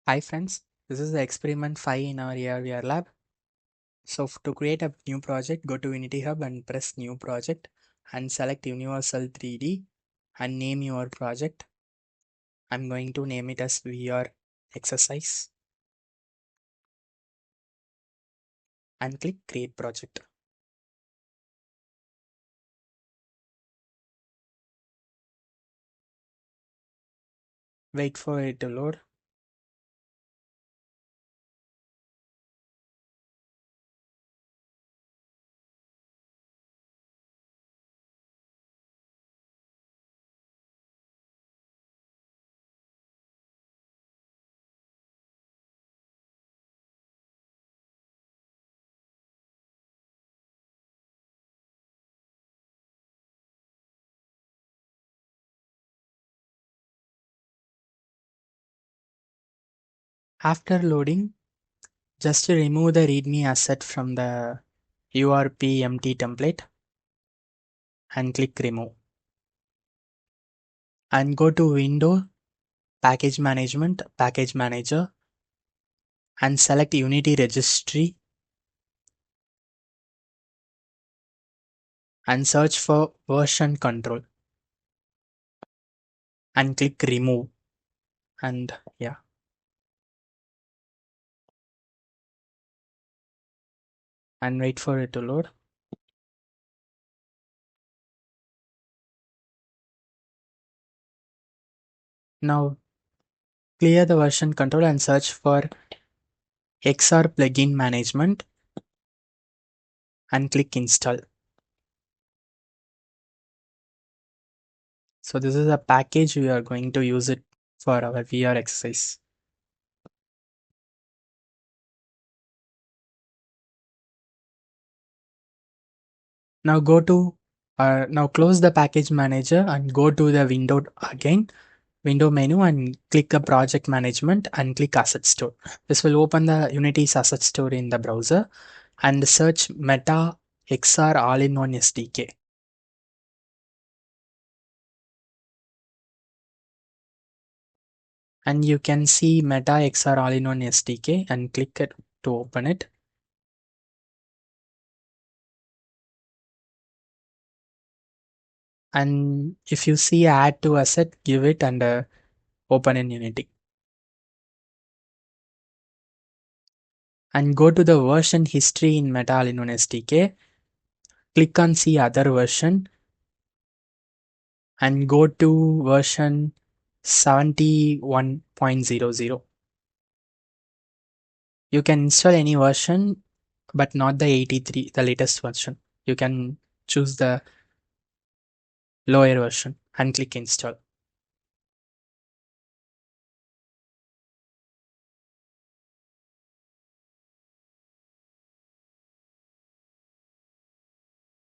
Hi friends, this is the experiment 5 in our AR/VR lab. So to create a new project, go to Unity Hub and press new project and select Universal 3D and name your project. I'm going to name it as VR exercise and click create project. Wait for it to load. After loading, just remove the readme asset from the URP empty template and click remove. And go to Window, Package Management, Package Manager and select Unity Registry and search for version control and click remove and and wait for it to load. Now clear the version control and search for XR plugin management and click install. So this is a package we are going to use it for our VR exercise. Now now close the package manager and go to the window menu and click the project management and click asset store. This will open the Unity's asset store in the browser and search Meta XR all-in-one SDK. And you can see Meta XR all-in-one SDK and click it to open it. And if you see add to asset, give it and open in Unity. And go to the version history in Meta all-in-one SDK. Click on see other version and go to version 71.00. You can install any version, but not the 83, the latest version. You can choose the lower version and click install.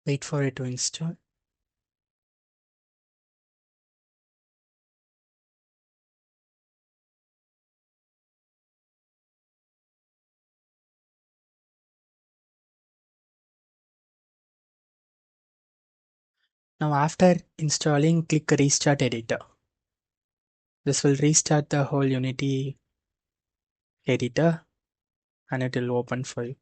Wait for it to install. Now after installing, click restart editor. This will restart the whole Unity editor and it will open for you.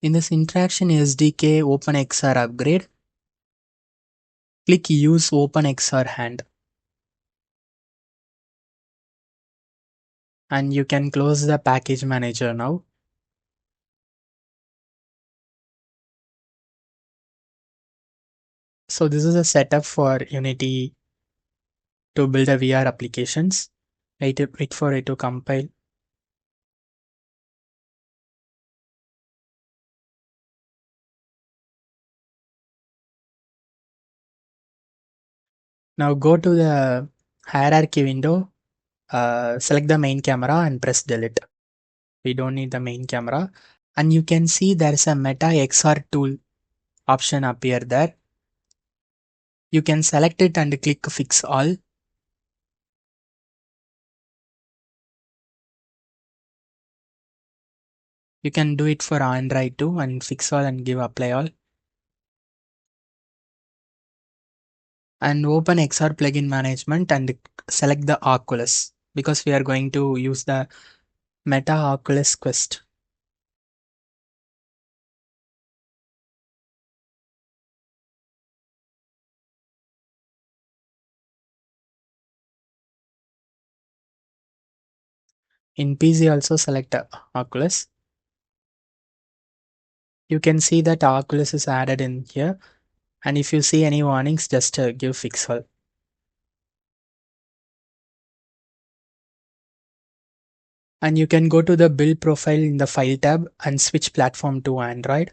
In this interaction SDK OpenXR upgrade, click use OpenXR hand. And you can close the package manager now. So this is a setup for Unity to build a VR applications. Wait for it to compile. Now go to the hierarchy window, select the main camera and press delete. We don't need the main camera. And you can see there is a Meta XR tool option appear there. You can select it and click fix all. You can do it for Android too and fix all and give apply all. And open XR plugin management and select the Oculus because we are going to use the Meta Oculus Quest. In PC also select Oculus. You can see that Oculus is added in here. And if you see any warnings, just give fix all. And you can go to the build profile in the file tab and switch platform to Android.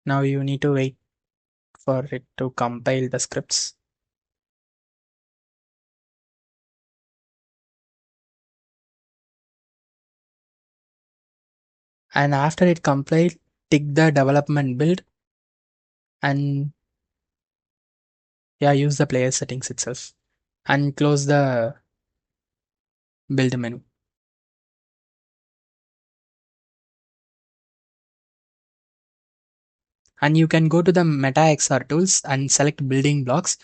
Now you need to wait for it to compile the scripts. And after it compiled, tick the development build and yeah, use the player settings itself and close the build menu. And you can go to the Meta XR tools and select building blocks.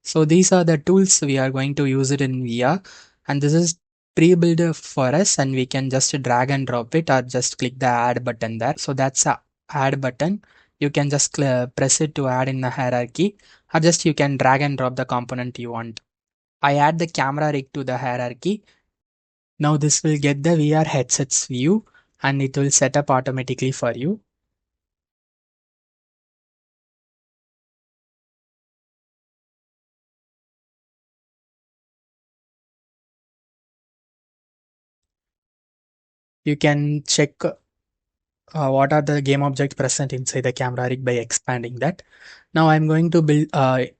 So these are the tools we are going to use it in VR, and this is pre-built for us, and we can just drag and drop it or just click the add button there. So that's a add button. You can just press it to add in the hierarchy, or just you can drag and drop the component you want. I add the camera rig to the hierarchy. Now this will get the VR headsets view and it will set up automatically for you. You can check what are the game objects present inside the camera rig by expanding that. Now I'm going to build,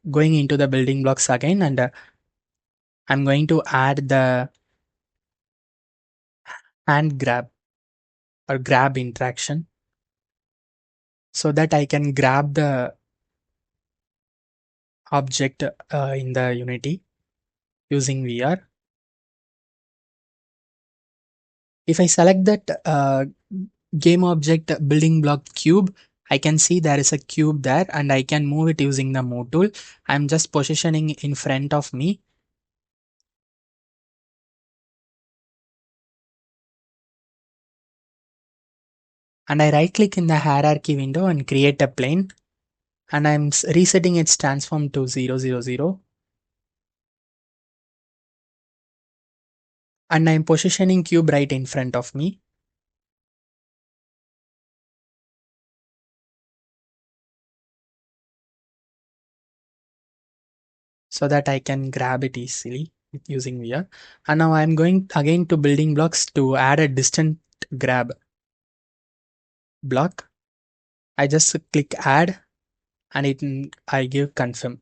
going into the building blocks again, and I'm going to add the hand grab or grab interaction so that I can grab the object in the Unity using VR. If I select that game object building block cube, I can see there is a cube there and I can move it using the move tool. I'm just positioning in front of me. And I right click in the hierarchy window and create a plane. And I'm resetting its transform to 0, 0, 0. And I'm positioning cube right in front of me. So that I can grab it easily using VR. And now I'm going again to building blocks to add a distant grab block. I just click add and I give confirm.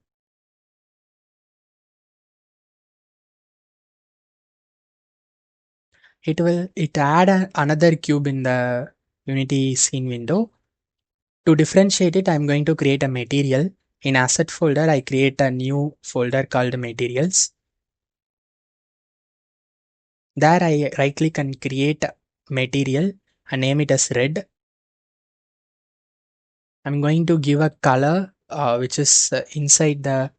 It add another cube in the Unity scene window. To differentiate it, I'm going to create a material. In asset folder, I create a new folder called materials. There I right click and create material and name it as red. I'm going to give a color which is inside the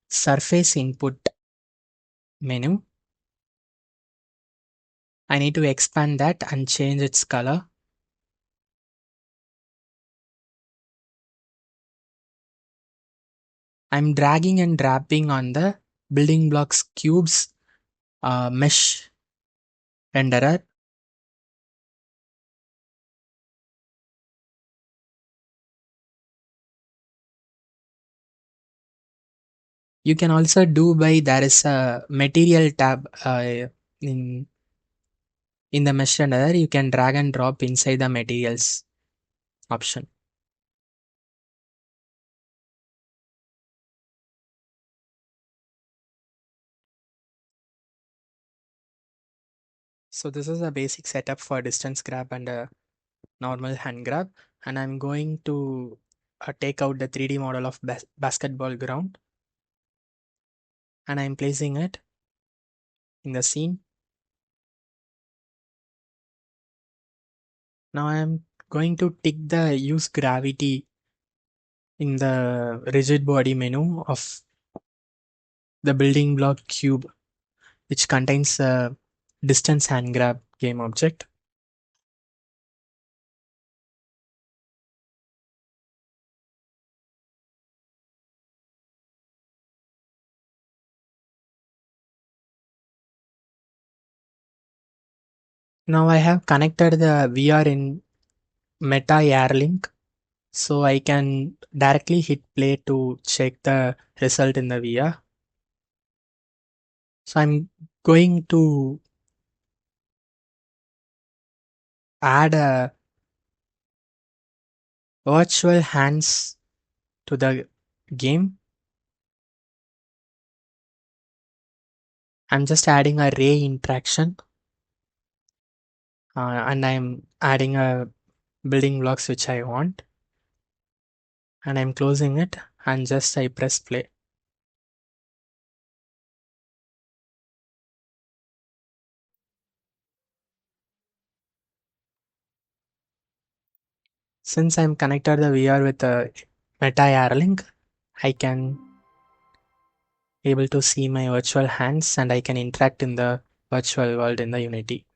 surface input menu. I need to expand that and change its color. I'm dragging and dropping on the building blocks cubes mesh renderer. You can also do by there is a material tab in the mesh renderer. You can drag and drop inside the materials option. So this is a basic setup for distance grab and a normal hand grab. And I'm going to take out the 3D model of basketball ground, and I'm placing it in the scene. Now I'm going to tick the use gravity in the rigid body menu of the building block cube, which contains a distance hand grab game object. Now I have connected the VR in Meta Airlink, so I can directly hit play to check the result in the VR. So I'm going to add a virtual hands to the game. I'm just adding a ray interaction, and I'm adding a building blocks which I want, and I'm closing it, and just I press play. Since I'm connected the VR with a Meta Airlink, I can able to see my virtual hands and I can interact in the virtual world in the Unity.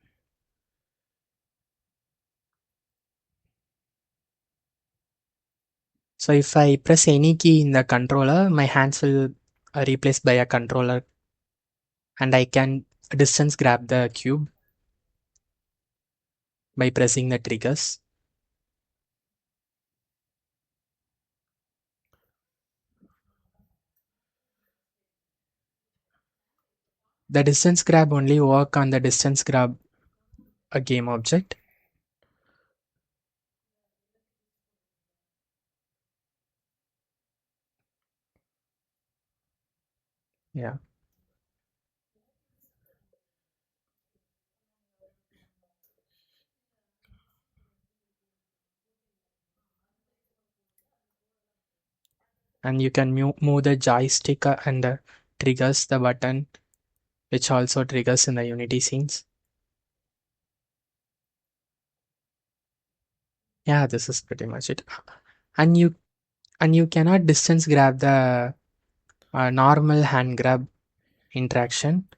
So if I press any key in the controller, my hands will replaced by a controller, and I can distance grab the cube by pressing the triggers. The distance grab only work on the distance grab a game object. Yeah. And you can move the joystick and triggers the button, which also triggers in the Unity scenes. Yeah, this is pretty much it. And you cannot distance grab the normal hand grab interaction.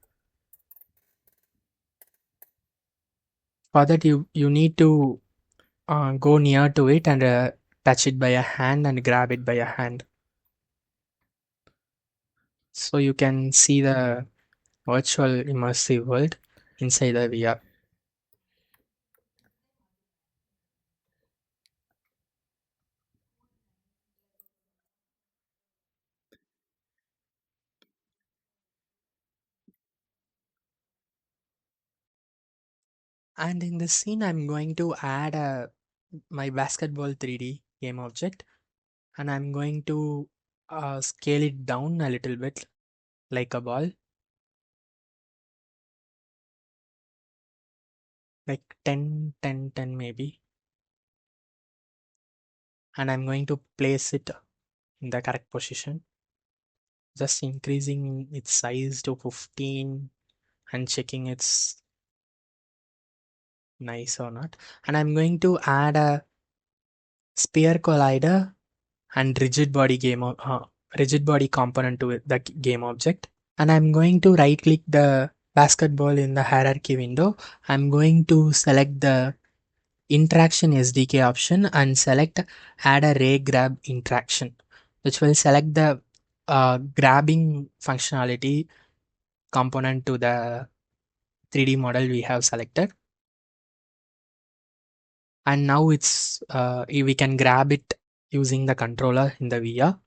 For that, you need to go near to it and touch it by a hand and grab it by a hand. So you can see the virtual immersive world inside the VR. And in this scene, I'm going to add my basketball 3D game object, and I'm going to scale it down a little bit like a ball, like 10, 10, 10 maybe. And I'm going to place it in the correct position, just increasing its size to 15 and checking it's nice or not. And I'm going to add a sphere collider and rigid body component to the game object. And I'm going to right click the basketball in the hierarchy window. I'm going to select the interaction SDK option and select add a ray grab interaction, which will select the grabbing functionality component to the 3D model we have selected. And now it's we can grab it using the controller in the VR.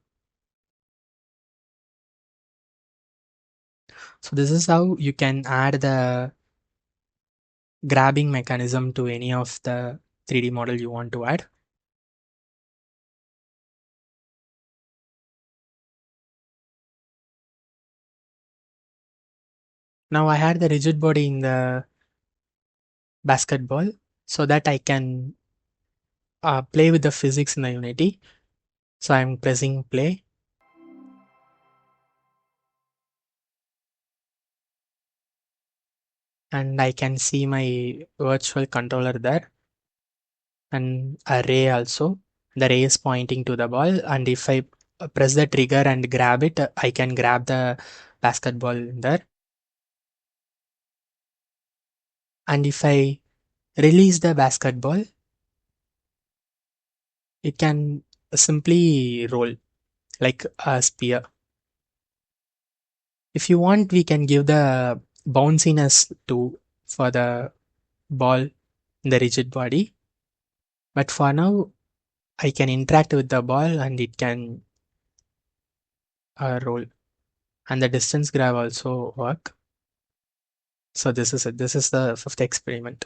So this is how you can add the grabbing mechanism to any of the 3D model you want to add. Now I had the rigid body in the basketball so that I can play with the physics in the Unity. So I'm pressing play. And I can see my virtual controller there and a ray also. The ray is pointing to the ball, and if I press the trigger and grab it, I can grab the basketball there. And if I release the basketball, it can simply roll like a spear. If you want, we can give the bounciness to for the ball in the rigid body. But for now, I can interact with the ball and it can roll. And the distance grab also work. So this is it. This is the fifth experiment.